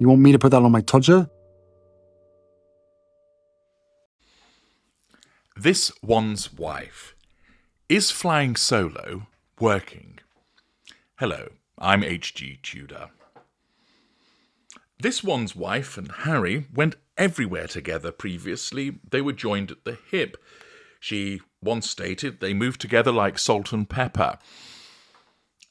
You want me to put that on my Todger? This one's wife. Is flying solo working? Hello, I'm HG Tudor. This one's wife and Harry went everywhere together previously. They were joined at the hip. She once stated they moved together like salt and pepper.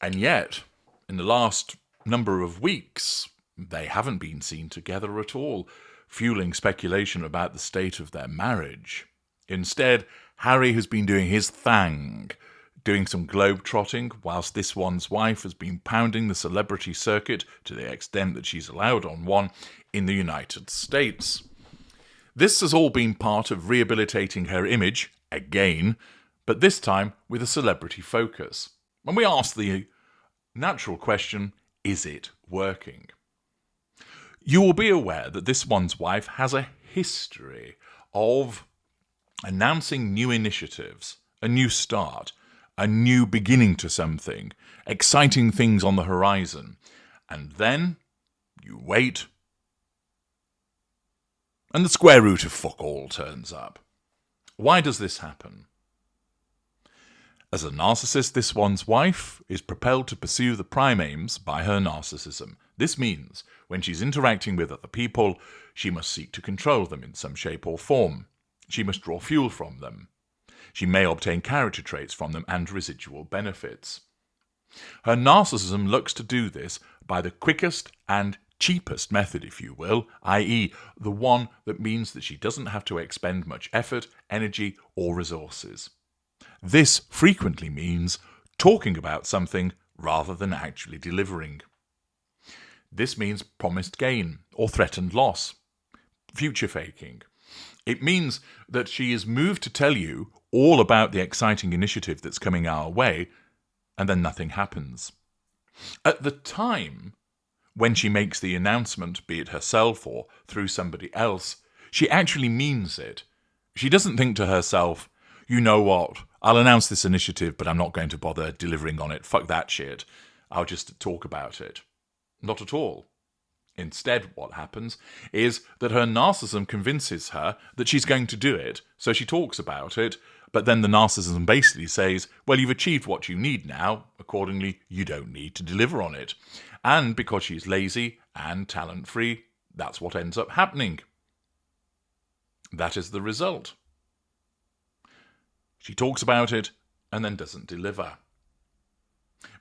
And yet, in the last number of weeks, they haven't been seen together at all, fueling speculation about the state of their marriage. Instead, Harry has been doing his thing, doing some globe-trotting, whilst this one's wife has been pounding the celebrity circuit to the extent that she's allowed on one in the United States. This has all been part of rehabilitating her image, again, but this time with a celebrity focus. And we ask the natural question, is it working? You will be aware that this one's wife has a history of announcing new initiatives, a new start, a new beginning to something, exciting things on the horizon. And then you wait, and the square root of fuck all turns up. Why does this happen? As a narcissist, this one's wife is propelled to pursue the prime aims by her narcissism. This means when she's interacting with other people, she must seek to control them in some shape or form. She must draw fuel from them. She may obtain character traits from them and residual benefits. Her narcissism looks to do this by the quickest and cheapest method, if you will, i.e. the one that means that she doesn't have to expend much effort, energy, or resources. This frequently means talking about something rather than actually delivering. This means promised gain or threatened loss, future faking. It means that she is moved to tell you all about the exciting initiative that's coming our way, and then nothing happens. At the time when she makes the announcement, be it herself or through somebody else, she actually means it. She doesn't think to herself, you know what, I'll announce this initiative, but I'm not going to bother delivering on it. Fuck that shit. I'll just talk about it. Not at all. Instead, what happens is that her narcissism convinces her that she's going to do it, so she talks about it, but then the narcissism basically says, well, you've achieved what you need now, accordingly, you don't need to deliver on it. And because she's lazy and talent-free, that's what ends up happening. That is the result. She talks about it and then doesn't deliver.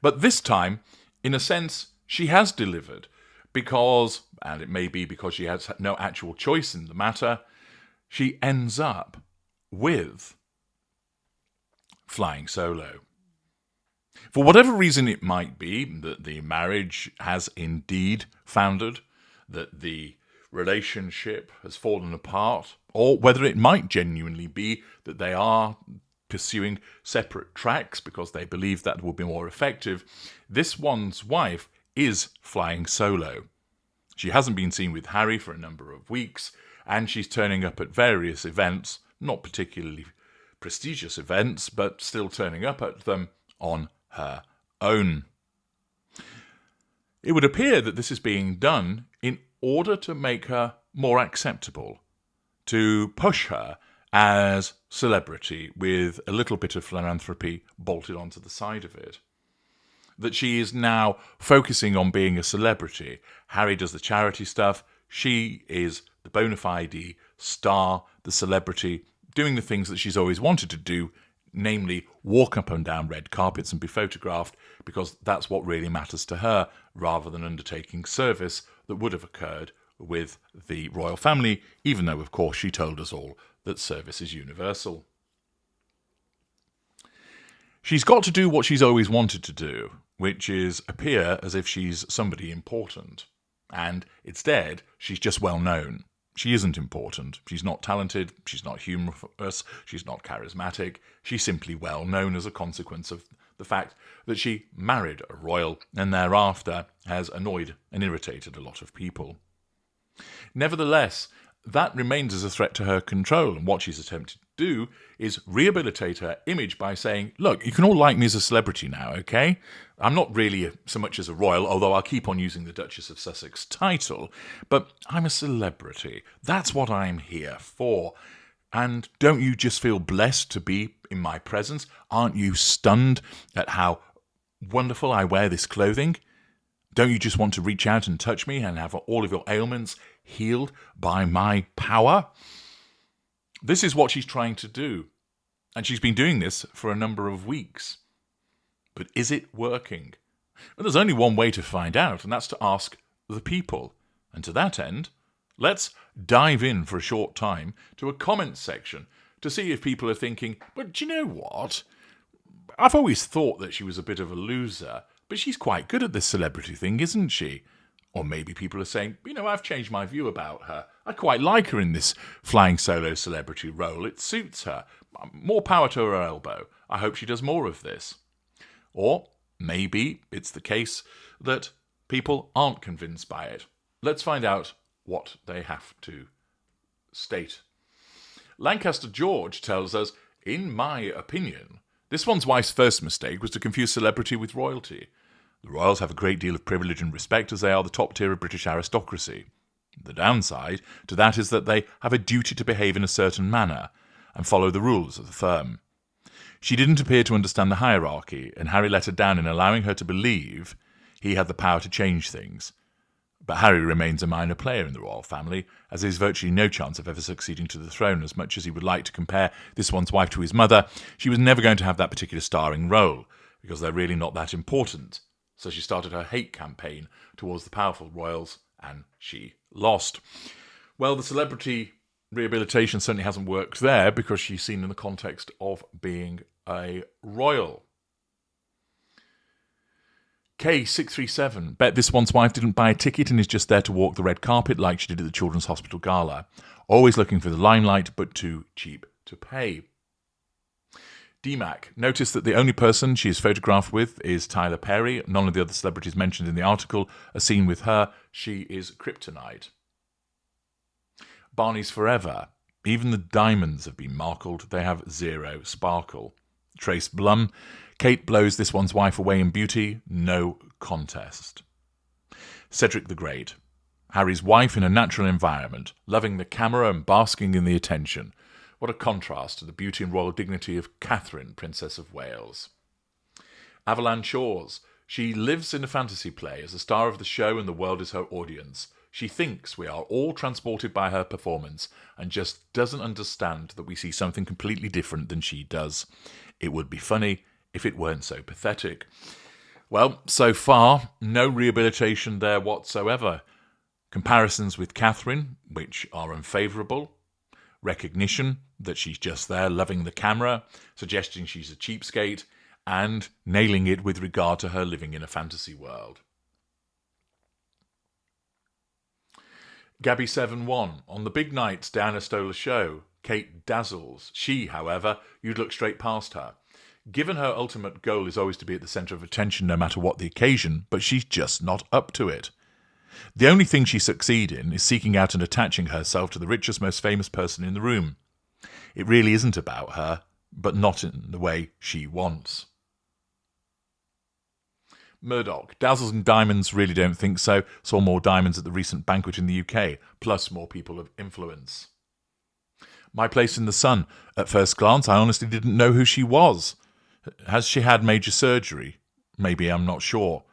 But this time, in a sense, she has delivered. Because, and it may be because she has no actual choice in the matter, she ends up with flying solo. For whatever reason it might be that the marriage has indeed foundered, that the relationship has fallen apart, or whether it might genuinely be that they are pursuing separate tracks because they believe that will be more effective, this one's wife is flying solo. She hasn't been seen with Harry for a number of weeks, and she's turning up at various events, not particularly prestigious events, but still turning up at them on her own. It would appear that this is being done in order to make her more acceptable, to push her as celebrity with a little bit of philanthropy bolted onto the side of it. That she is now focusing on being a celebrity. Harry does the charity stuff. She is the bona fide star, the celebrity, doing the things that she's always wanted to do, namely walk up and down red carpets and be photographed, because that's what really matters to her, rather than undertaking service that would have occurred with the royal family, even though, of course, she told us all that service is universal. She's got to do what she's always wanted to do, which is appear as if she's somebody important. And instead, she's just well known. She isn't important. She's not talented. She's not humorous. She's not charismatic. She's simply well known as a consequence of the fact that she married a royal and thereafter has annoyed and irritated a lot of people. Nevertheless, that remains as a threat to her control and what she's attempted do is rehabilitate her image by saying, look, you can all like me as a celebrity now, okay? I'm not really so much as a royal, although I'll keep on using the Duchess of Sussex title, but I'm a celebrity. That's what I'm here for. And don't you just feel blessed to be in my presence? Aren't you stunned at how wonderful I wear this clothing? Don't you just want to reach out and touch me and have all of your ailments healed by my power? This is what she's trying to do. And she's been doing this for a number of weeks. But is it working? Well, there's only one way to find out, and that's to ask the people. And to that end, let's dive in for a short time to a comment section to see if people are thinking, but do you know what? I've always thought that she was a bit of a loser, but she's quite good at this celebrity thing, isn't she? Or maybe people are saying, I've changed my view about her. I quite like her in this flying solo celebrity role. It suits her. More power to her elbow. I hope she does more of this. Or maybe it's the case that people aren't convinced by it. Let's find out what they have to state. Lancaster George tells us, in my opinion, this one's wife's first mistake was to confuse celebrity with royalty. The royals have a great deal of privilege and respect as they are the top tier of British aristocracy. The downside to that is that they have a duty to behave in a certain manner and follow the rules of the firm. She didn't appear to understand the hierarchy, and Harry let her down in allowing her to believe he had the power to change things. But Harry remains a minor player in the royal family, as there is virtually no chance of ever succeeding to the throne. As much as he would like to compare this one's wife to his mother, she was never going to have that particular starring role, because they're really not that important. So she started her hate campaign towards the powerful royals, and she lost. Well, the celebrity rehabilitation certainly hasn't worked there, because she's seen in the context of being a royal. K637, bet this one's wife didn't buy a ticket and is just there to walk the red carpet like she did at the Children's Hospital Gala. Always looking for the limelight, but too cheap to pay. DMAC, notice that the only person she is photographed with is Tyler Perry. None of the other celebrities mentioned in the article are seen with her. She is kryptonite. Barney's Forever. Even the diamonds have been markled. They have zero sparkle. Trace Blum. Kate blows this one's wife away in beauty. No contest. Cedric the Great. Harry's wife in a natural environment, loving the camera and basking in the attention. What a contrast to the beauty and royal dignity of Catherine, Princess of Wales. Avalon Shores. She lives in a fantasy play as a star of the show, and the world is her audience. She thinks we are all transported by her performance and just doesn't understand that we see something completely different than she does. It would be funny if it weren't so pathetic. Well, so far, no rehabilitation there whatsoever. Comparisons with Catherine, which are unfavourable. Recognition that she's just there loving the camera, suggesting she's a cheapskate, and nailing it with regard to her living in a fantasy world. Gabby71, on the big nights Diana stole a show. Kate dazzles. She, however, you'd look straight past her. Given her ultimate goal is always to be at the centre of attention no matter what the occasion, but she's just not up to it. The only thing she succeeds in is seeking out and attaching herself to the richest, most famous person in the room. It really isn't about her, but not in the way she wants. Murdoch, dazzles and diamonds, really don't think so. Saw more diamonds at the recent banquet in the UK, plus more people of influence. My Place in the Sun. At first glance, I honestly didn't know who she was. Has she had major surgery? Maybe, I'm not sure.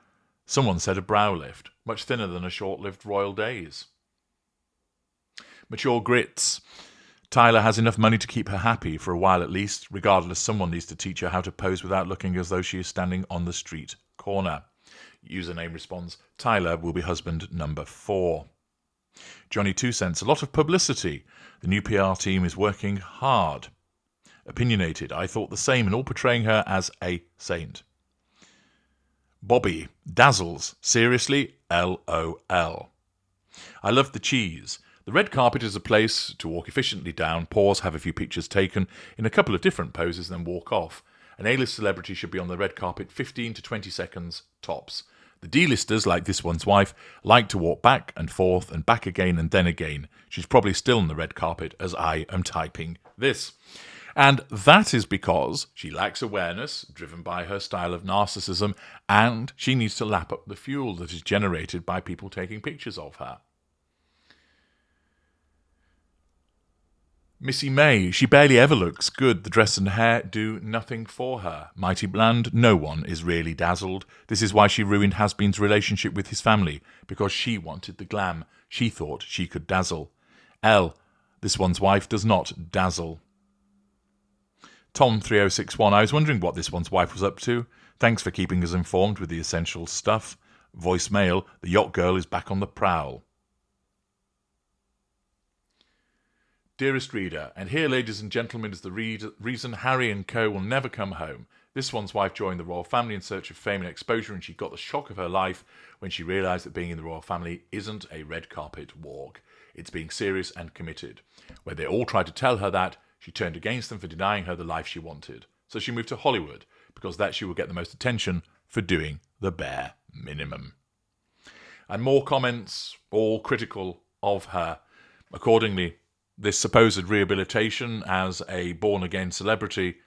Someone said a brow lift, much thinner than a short-lived royal days. Mature Grits. Tyler has enough money to keep her happy, for a while at least. Regardless, someone needs to teach her how to pose without looking as though she is standing on the street corner. Username responds, Tyler will be husband number 4. Johnny 2 cents. A lot of publicity. The new PR team is working hard. Opinionated. I thought the same, and all portraying her as a saint. Bobby. Dazzles. Seriously? LOL. I love the cheese. The red carpet is a place to walk efficiently down, pause, have a few pictures taken in a couple of different poses, then walk off. An A-list celebrity should be on the red carpet 15 to 20 seconds tops. The D-listers, like this one's wife, like to walk back and forth and back again and then again. She's probably still on the red carpet as I am typing this. And that is because she lacks awareness, driven by her style of narcissism, and she needs to lap up the fuel that is generated by people taking pictures of her. Missy May, she barely ever looks good. The dress and hair do nothing for her. Mighty Bland, no one is really dazzled. This is why she ruined Has-Been's relationship with his family, because she wanted the glam. She thought she could dazzle. L, this one's wife does not dazzle. Tom3061, I was wondering what this one's wife was up to. Thanks for keeping us informed with the essential stuff. Voicemail, the yacht girl is back on the prowl. Dearest reader, and here, ladies and gentlemen, is the reason Harry and co will never come home. This one's wife joined the royal family in search of fame and exposure, and she got the shock of her life when she realised that being in the royal family isn't a red carpet walk. It's being serious and committed. When they all tried to tell her that, she turned against them for denying her the life she wanted. So she moved to Hollywood, because that she would get the most attention for doing the bare minimum. And more comments, all critical of her. Accordingly, this supposed rehabilitation as a born-again celebrity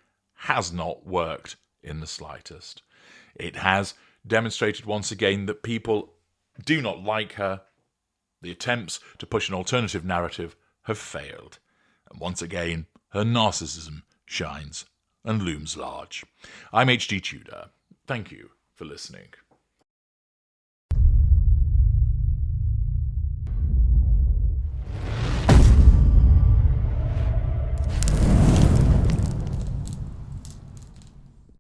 has not worked in the slightest. It has demonstrated once again that people do not like her. The attempts to push an alternative narrative have failed. And once again, her narcissism shines and looms large. I'm HG Tudor. Thank you for listening.